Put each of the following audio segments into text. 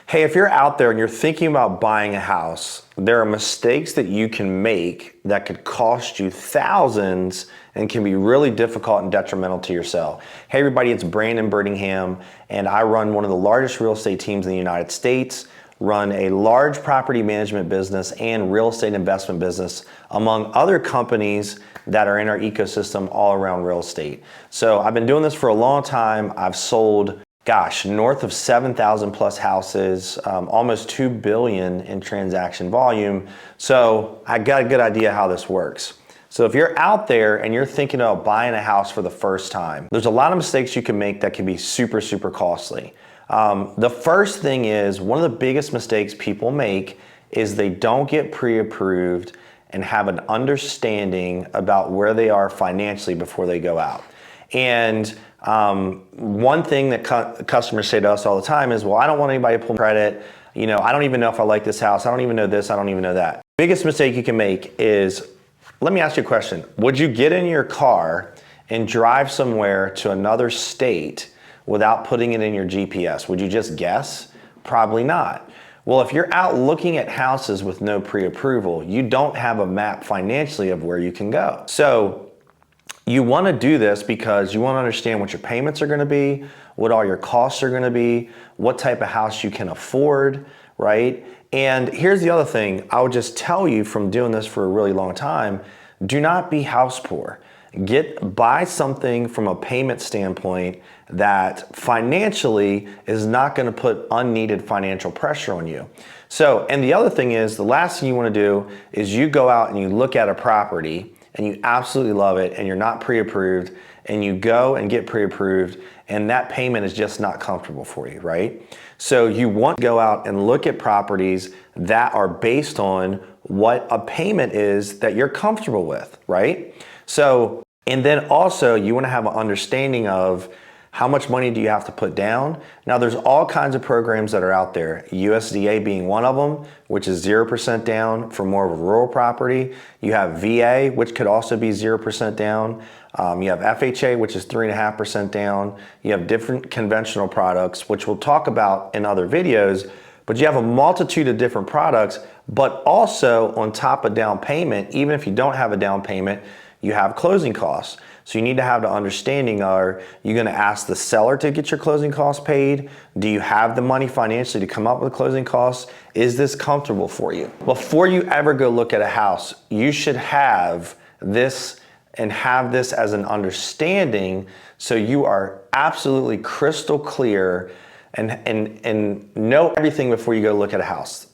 Hey, if you're out there and you're thinking about buying a house, there are mistakes that you can make that could cost you thousands and can be really difficult and detrimental to your sale. Hey everybody, it's Brandon Brittingham, and I run one of the largest real estate teams in the United States, run a large property management business and real estate investment business, among other companies that are in our ecosystem all around real estate. So I've been doing this for a long time. I've sold north of 7,000 plus houses, almost 2 billion in transaction volume. So I got a good idea how this works. So if you're out there and you're thinking about buying a house for the first time, there's a lot of mistakes you can make that can be super, super costly. The first thing is, one of the biggest mistakes people make is they don't get pre-approved and have an understanding about where they are financially before they go out. And one thing that customers say to us all the time is, well, I don't want anybody to pull credit. You know, I don't even know if I like this house. I don't even know this. I don't even know that. Biggest mistake you can make is, let me ask you a question. Would you get in your car and drive somewhere to another state without putting it in your GPS? Would you just guess? Probably not. Well, if you're out looking at houses with no pre-approval, you don't have a map financially of where you can go. So you want to do this because you want to understand what your payments are going to be, what all your costs are going to be, what type of house you can afford, right? And here's the other thing. I would just tell you from doing this for a really long time, do not be house poor. Buy something from a payment standpoint that financially is not going to put unneeded financial pressure on you. So, and the other thing is, the last thing you want to do is you go out and you look at a property and you absolutely love it and you're not pre-approved, and you go and get pre-approved and that payment is just not comfortable for you, right? So you want to go out and look at properties that are based on what a payment is that you're comfortable with, right? So, and then also you want to have an understanding of how much money do you have to put down? Now there's all kinds of programs that are out there, USDA being one of them, which is 0% down for more of a rural property. You have VA, which could also be 0% down. You have FHA, which is 3.5% down. You have different conventional products, which we'll talk about in other videos, but you have a multitude of different products, but also on top of down payment, even if you don't have a down payment, you have closing costs. So you need to have the understanding, are you going to ask the seller to get your closing costs paid? Do you have the money financially to come up with closing costs? Is this comfortable for you? Before you ever go look at a house, you should have this and have this as an understanding, so you are absolutely crystal clear and know everything before you go look at a house.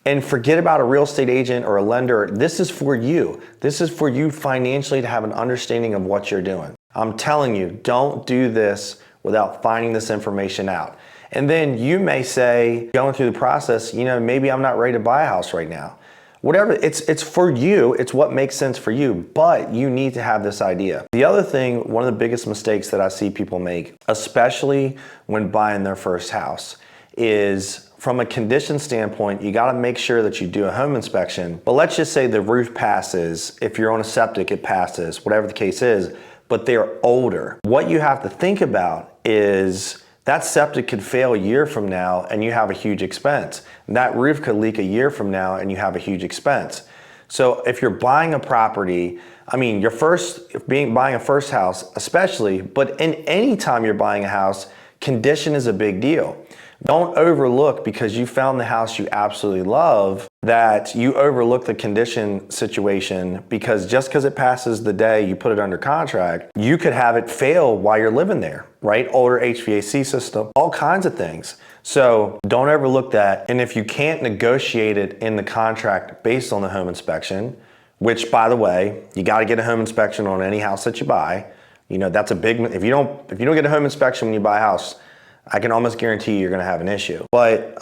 And forget about a real estate agent or a lender. This is for you. This is for you financially to have an understanding of what you're doing. I'm telling you, don't do this without finding this information out. And then you may say, going through the process, you know, maybe I'm not ready to buy a house right now. Whatever, it's for you. It's what makes sense for you, but you need to have this idea. The other thing, one of the biggest mistakes that I see people make, especially when buying their first house, is from a condition standpoint, you got to make sure that you do a home inspection. But let's just say the roof passes. If you're on a septic, it passes, whatever the case is, but they're older. What you have to think about is that septic could fail a year from now and you have a huge expense. That roof could leak a year from now and you have a huge expense. So if you're buying a property, I mean, buying a first house especially, but in any time you're buying a house, condition is a big deal. Don't overlook, because you found the house you absolutely love, that you overlook the condition situation, because just because it passes the day you put it under contract, you could have it fail while you're living there, right? Older HVAC system, all kinds of things. So don't overlook that. And if you can't negotiate it in the contract based on the home inspection, which, by the way, you got to get a home inspection on any house that you buy. You know, that's a big, if you don't get a home inspection when you buy a house, I can almost guarantee you're going to have an issue. But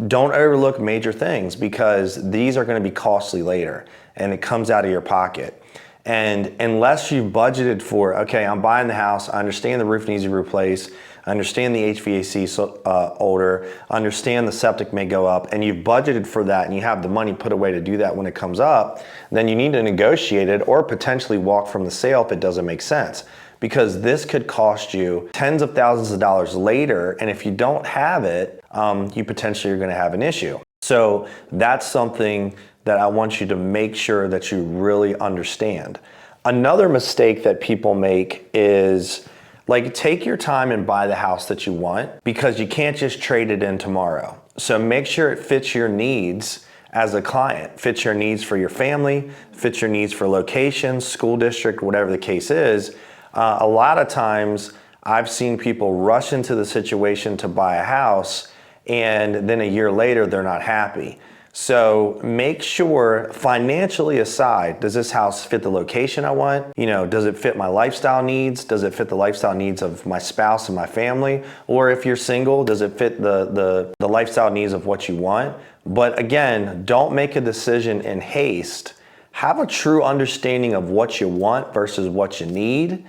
don't overlook major things, because these are going to be costly later and it comes out of your pocket. And unless you've budgeted for, okay, I'm buying the house, I understand the roof needs to be replaced, I understand the HVAC older, I understand the septic may go up, and you've budgeted for that and you have the money put away to do that when it comes up, then you need to negotiate it or potentially walk from the sale if it doesn't make sense. because this could cost you tens of thousands of dollars later. And if you don't have it, you potentially are going to have an issue. So that's something that I want you to make sure that you really understand. Another mistake that people make is like take your time and buy the house that you want, because you can't just trade it in tomorrow. So make sure it fits your needs as a client, fits your needs for your family, fits your needs for location, school district, whatever the case is. A lot of times I've seen people rush into the situation to buy a house, and then a year later they're not happy. So make sure, financially aside, does this house fit the location I want? Does it fit my lifestyle needs? Does it fit the lifestyle needs of my spouse and my family? Or if you're single, does it fit the lifestyle needs of what you want? But again, don't make a decision in haste. Have a true understanding of what you want versus what you need,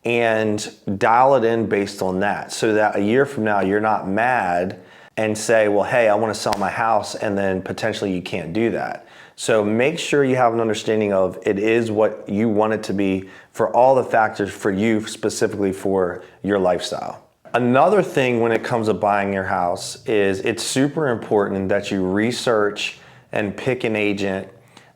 and dial it in based on that, so that a year from now you're not mad and say, well, hey, I want to sell my house, and then potentially you can't do that. So make sure you have an understanding of it is what you want it to be for all the factors for you, specifically for your lifestyle. Another thing when it comes to buying your house is it's super important that you research and pick an agent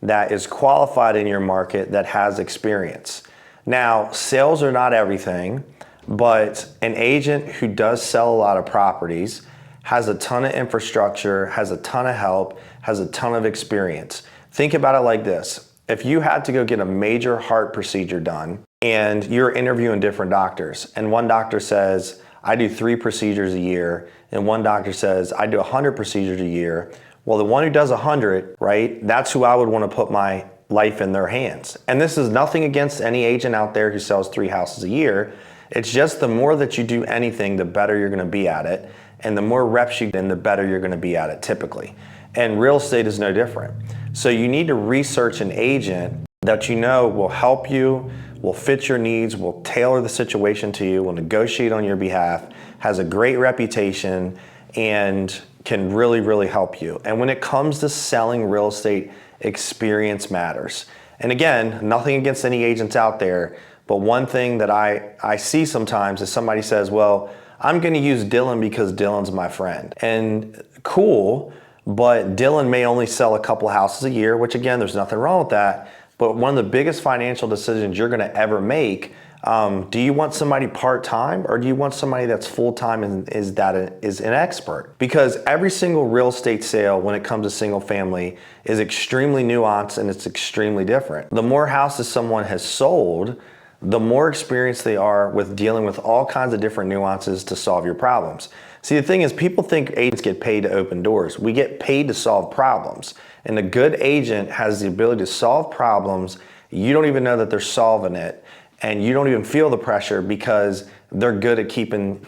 that is qualified in your market, that has experience. Now, sales are not everything, but an agent who does sell a lot of properties, has a ton of infrastructure, has a ton of help, has a ton of experience. Think about it like this. If you had to go get a major heart procedure done and you're interviewing different doctors, and one doctor says, I do 3 procedures a year, and one doctor says, I do 100 procedures a year. Well, the one who does 100, right, that's who I would want to put my life in their hands. And this is nothing against any agent out there who sells 3 houses a year. It's just the more that you do anything, the better you're going to be at it. And the more reps you get, the better you're going to be at it typically. And real estate is no different. So you need to research an agent that you know will help you, will fit your needs, will tailor the situation to you, will negotiate on your behalf, has a great reputation, and can really, really help you. And when it comes to selling real estate, experience matters. And again, nothing against any agents out there, but one thing that I see sometimes is somebody says, well, I'm going to use Dylan because Dylan's my friend. And cool, but Dylan may only sell a couple houses a year, which again, there's nothing wrong with that. But one of the biggest financial decisions you're going to ever make, do you want somebody part-time, or do you want somebody that's full-time and is an expert? Because every single real estate sale when it comes to single family is extremely nuanced, and it's extremely different. The more houses someone has sold, the more experienced they are with dealing with all kinds of different nuances to solve your problems. See, the thing is, people think agents get paid to open doors. We get paid to solve problems. And a good agent has the ability to solve problems. You don't even know that they're solving it, and you don't even feel the pressure because they're good at keeping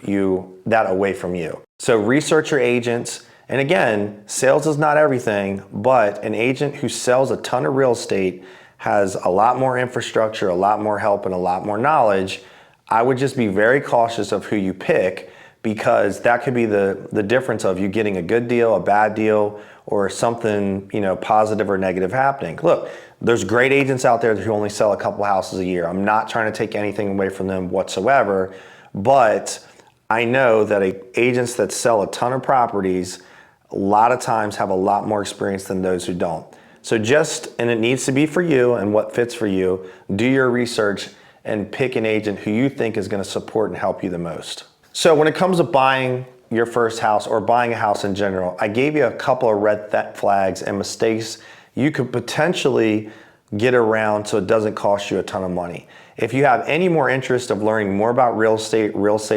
that away from you. So research your agents. And again, sales is not everything, but an agent who sells a ton of real estate has a lot more infrastructure, a lot more help, and a lot more knowledge. I would just be very cautious of who you pick, because that could be the difference of you getting a good deal, a bad deal, or something positive or negative happening. Look, there's great agents out there who only sell a couple houses a year. I'm not trying to take anything away from them whatsoever, but I know that agents that sell a ton of properties a lot of times have a lot more experience than those who don't. So and it needs to be for you and what fits for you, do your research and pick an agent who you think is going to support and help you the most. So when it comes to buying your first house or buying a house in general, I gave you a couple of red flags and mistakes you could potentially get around so it doesn't cost you a ton of money. If you have any more interest of learning more about real estate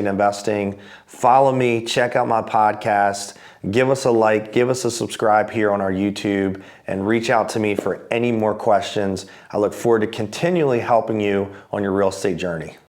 investing, follow me, check out my podcast, give us a like, give us a subscribe here on our YouTube, and reach out to me for any more questions. I look forward to continually helping you on your real estate journey.